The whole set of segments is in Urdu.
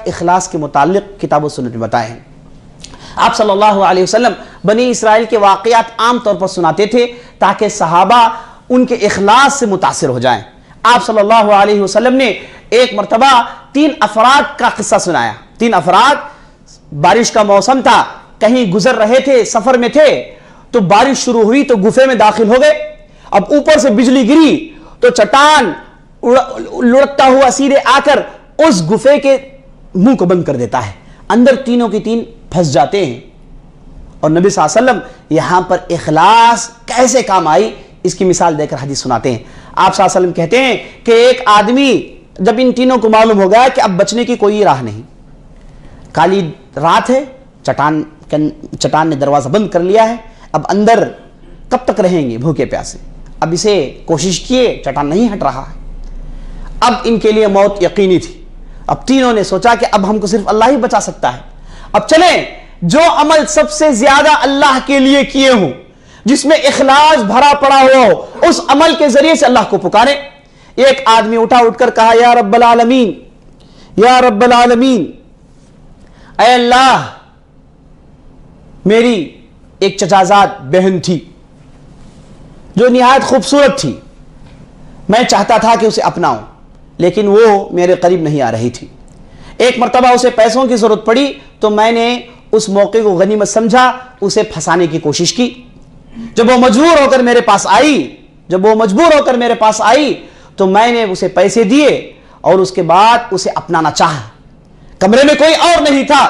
اخلاص کے متعلق کتاب و سنت میں بتائے ہیں۔ آپ صلی اللہ علیہ وسلم بنی اسرائیل کے واقعات عام طور پر سناتے تھے تاکہ صحابہ ان کے اخلاص سے متاثر ہو جائیں۔ آپ صلی اللہ علیہ وسلم نے ایک مرتبہ 3 افراد کا قصہ سنایا۔ 3 افراد، بارش کا موسم تھا، کہیں گزر رہے تھے، سفر میں تھے، تو بارش شروع ہوئی تو گفے میں داخل ہو گئے۔ اب اوپر سے بجلی گری تو چٹان لڑکتا ہوا سیدھے آ کر اس گفے کے منہ کو بند کر دیتا ہے، اندر تینوں کی تین پھنس جاتے ہیں۔ اور نبی صلی اللہ علیہ وسلم یہاں پر اخلاص کیسے کام آئی اس کی مثال دے کر حدیث سناتے ہیں۔ آپ صلی اللہ علیہ وسلم کہتے ہیں کہ ایک آدمی، جب ان تینوں کو معلوم ہو گیا کہ اب بچنے کی کوئی راہ نہیں، کالی رات ہے، چٹان نے دروازہ بند کر لیا ہے، اب اندر کب تک رہیں گے بھوکے پیاسے، اب اسے کوشش کیے، چٹان نہیں ہٹ رہا ہے، اب ان کے لیے موت یقینی تھی۔ اب تینوں نے سوچا کہ اب ہم کو صرف اللہ ہی بچا سکتا ہے، اب چلیں جو عمل سب سے زیادہ اللہ کے لیے کیے ہوں، جس میں اخلاص بھرا پڑا ہوا ہو، اس عمل کے ذریعے سے اللہ کو پکاریں۔ ایک آدمی اٹھ کر کہا، یا رب العالمین، یا رب العالمین، اے اللہ، میری ایک چچازاد بہن تھی جو نہایت خوبصورت تھی، میں چاہتا تھا کہ اسے اپناؤں لیکن وہ میرے قریب نہیں آ رہی تھی۔ ایک مرتبہ اسے پیسوں کی ضرورت پڑی تو میں نے اس موقع کو غنیمت سمجھا، اسے پھنسانے کی کوشش کی۔ جب وہ مجبور ہو کر میرے پاس آئی تو میں نے اسے پیسے دیے اور اس کے بعد اسے اپنانا چاہا۔ کمرے میں کوئی اور نہیں تھا،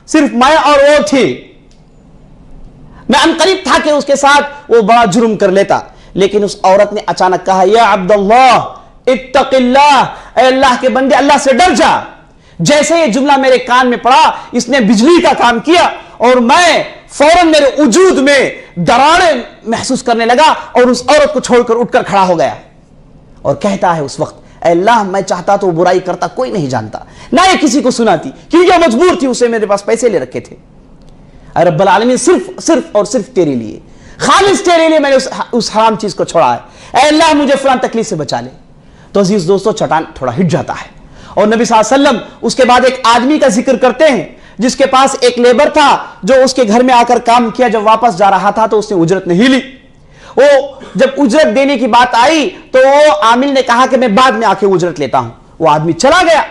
صرف میں اور وہ تھی۔ میں عنقریب تھا کہ اس کے ساتھ وہ بڑا جرم کر لیتا، لیکن اس عورت نے اچانک کہا، یا عبداللہ اتق اللہ، اے اللہ کے بندے اللہ سے ڈر جا۔ جیسے یہ جملہ میرے کان میں پڑا، اس نے بجلی کا کام کیا اور میں فوراً میرے وجود میں دراڑیں محسوس کرنے لگا اور اس عورت کو چھوڑ کر اٹھ کر کھڑا ہو گیا اور کہتا ہے اس وقت، اے اللہ، میں چاہتا تو برائی کرتا کوئی نہیں جانتا، نہ یہ کسی کو سناتی، کیونکہ مجبور تھی، اسے میرے پاس پیسے لے رکھے تھے۔ اے رب العالمین، صرف اور صرف تیرے لیے، خالص تیرے لیے میں نے اس حرام چیز کو چھوڑا ہے، اے اللہ مجھے فلاں تکلیف سے بچا لے۔ تو عزیز دوستو، چٹان تھوڑا ہٹ جاتا ہے۔ اور نبی صلی اللہ علیہ وسلم اس کے بعد ایک آدمی کا ذکر کرتے ہیں جس کے پاس ایک لیبر تھا جو اس کے گھر میں آ کر کام کیا، جب واپس جا رہا تھا تو اس نے اجرت نہیں لی۔ وہ جب اجرت دینے کی بات آئی تو وہ عامل نے کہا کہ میں بعد میں آ کے اجرت لیتا ہوں۔ وہ آدمی چلا گیا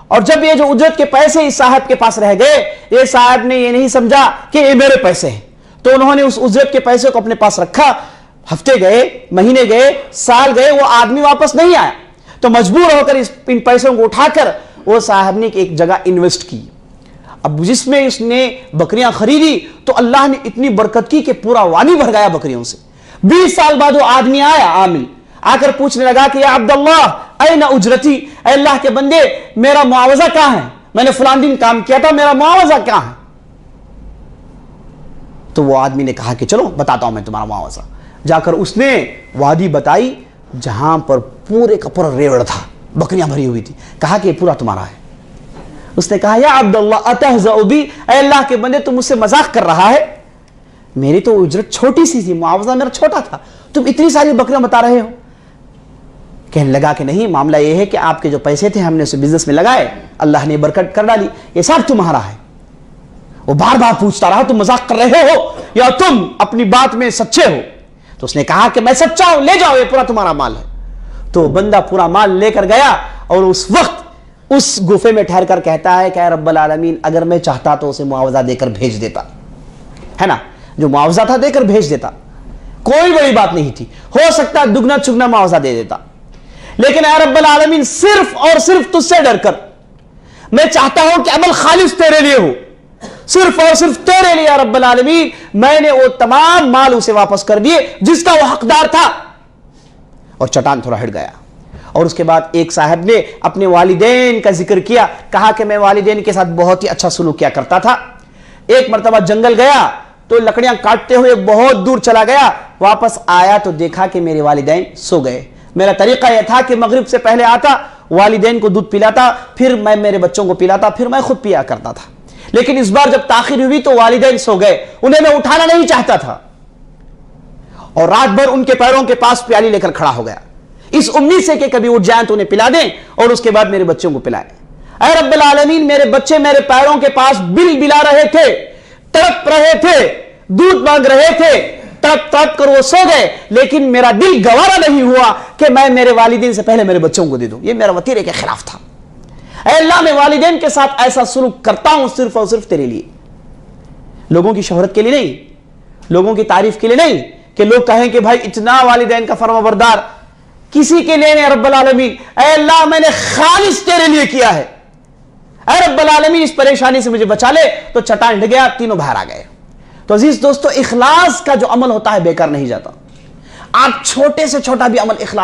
اور جب یہ جو اجرت کے پیسے اس صاحب کے پاس رہ گئے، یہ صاحب نے یہ نہیں سمجھا کہ یہ میرے پیسے ہیں، تو انہوں نے اس اجرت کے پیسے کو اپنے پاس رکھا۔ ہفتے گئے، مہینے گئے، سال گئے، وہ آدمی واپس نہیں آیا، تو مجبور ہو کر ان پیسوں کو اٹھا کر وہ صاحب نے ایک جگہ انویسٹ کی۔ اب جس میں اس نے بکریاں خریدی تو اللہ نے اتنی برکت کی کہ پورا وادی بھر گیا بکریوں سے۔ 20 سال بعد وہ آدمی آیا، عامل آ کر پوچھنے لگا کہ یا عبداللہ این اجرتی، اے اللہ کے بندے میرا معاوضہ کہاں ہے؟ میں نے فلاں دن کام کیا تھا، میرا معاوضہ کہاں ہے؟ تو وہ آدمی نے کہا کہ چلو بتاتا ہوں میں تمہارا معاوضہ۔ جا کر اس نے وادی بتائی جہاں پر پورے کا پورا ریوڑ تھا، بکریاں بھری ہوئی تھی، کہا کہ یہ پورا تمہارا ہے۔ اس نے کہا، یا عبداللہ اتہزأ بی، اے اللہ کے بندے تم مجھ سے مذاق کر رہا ہے، میری تو اجرت چھوٹی سی تھی، معاوضہ میرا چھوٹا تھا، تم اتنی ساری بکریاں بتا رہے ہو۔ کہنے لگا کہ نہیں، معاملہ یہ ہے کہ آپ کے جو پیسے تھے ہم نے اسے بزنس میں لگائے، اللہ نے برکت کر ڈالی، یہ سب تمہارا ہے۔ وہ بار بار پوچھتا رہا، تم مذاق کر رہے ہو یا تم اپنی بات میں سچے ہو؟ تو اس نے کہا کہ میں سچا ہوں، لے جاؤ، یہ پورا تمہارا مال ہے۔ تو بندہ پورا مال لے کر گیا اور اس وقت اس گفے میں ٹھہر کر کہتا ہے کہ اے رب العالمین، اگر میں چاہتا تو اسے معاوضہ دے کر بھیج دیتا، ہے نا، جو معاوضہ تھا دے کر بھیج دیتا، کوئی بڑی بات نہیں تھی، ہو سکتا دگنا چگنا معاوضہ دے دیتا، لیکن اے رب العالمین، صرف اور صرف تجھ سے ڈر کر میں چاہتا ہوں کہ عمل خالص تیرے لیے ہو، صرف اور صرف تیرے لیے رب العالمین، میں نے وہ تمام مال اسے واپس کر دیے جس کا وہ حقدار تھا۔ اور چٹان تھوڑا ہٹ گیا۔ اور اس کے بعد ایک صاحب نے اپنے والدین کا ذکر کیا، کہا کہ میں والدین کے ساتھ بہت ہی اچھا سلوک کیا کرتا تھا۔ ایک مرتبہ جنگل گیا تو لکڑیاں کاٹتے ہوئے بہت دور چلا گیا، واپس آیا تو دیکھا کہ میرے والدین سو گئے۔ میرا طریقہ یہ تھا کہ مغرب سے پہلے آتا، والدین کو دودھ پلاتا، پھر میں میرے بچوں کو پلاتا، پھر میں خود پیا کرتا تھا، لیکن اس بار جب تاخیر ہوئی تو والدین سو گئے، انہیں میں اٹھانا نہیں چاہتا تھا، اور رات بھر ان کے پیروں کے پاس پیالی لے کر کھڑا ہو گیا، اس امید سے کہ کبھی اٹھ جائیں تو انہیں پلا دیں اور اس کے بعد میرے بچوں کو پلائیں۔ اے رب العالمین میرے بچے میرے پیروں کے پاس بل بلا رہے تھے، تڑپ رہے تھے، دودھ مانگ رہے تھے، تڑپ تڑپ کر وہ سو گئے، لیکن میرا دل گوارا نہیں ہوا کہ میں میرے والدین سے پہلے میرے بچوں کو دے دوں، یہ میرا وتیرے کے خلاف تھا۔ اے اللہ میں والدین کے ساتھ ایسا سلوک کرتا ہوں صرف اور صرف تیرے لیے، لوگوں کی شہرت کے لیے نہیں، لوگوں کی تعریف کے لیے نہیں کہ لوگ کہیں کہ بھائی اتنا والدین کا فرما بردار، کسی کے لیے نہیں رب العالمین۔ اے اللہ میں نے خالص تیرے لیے کیا ہے، اے رب العالمین اس پریشانی سے مجھے بچا لے، تو چٹان ڈھ گیا، تینوں باہر آ گئے۔ تو عزیز دوستو، اخلاص کا جو عمل ہوتا ہے بیکار نہیں جاتا۔ آپ چھوٹے سے چھوٹا بھی عمل اخلاص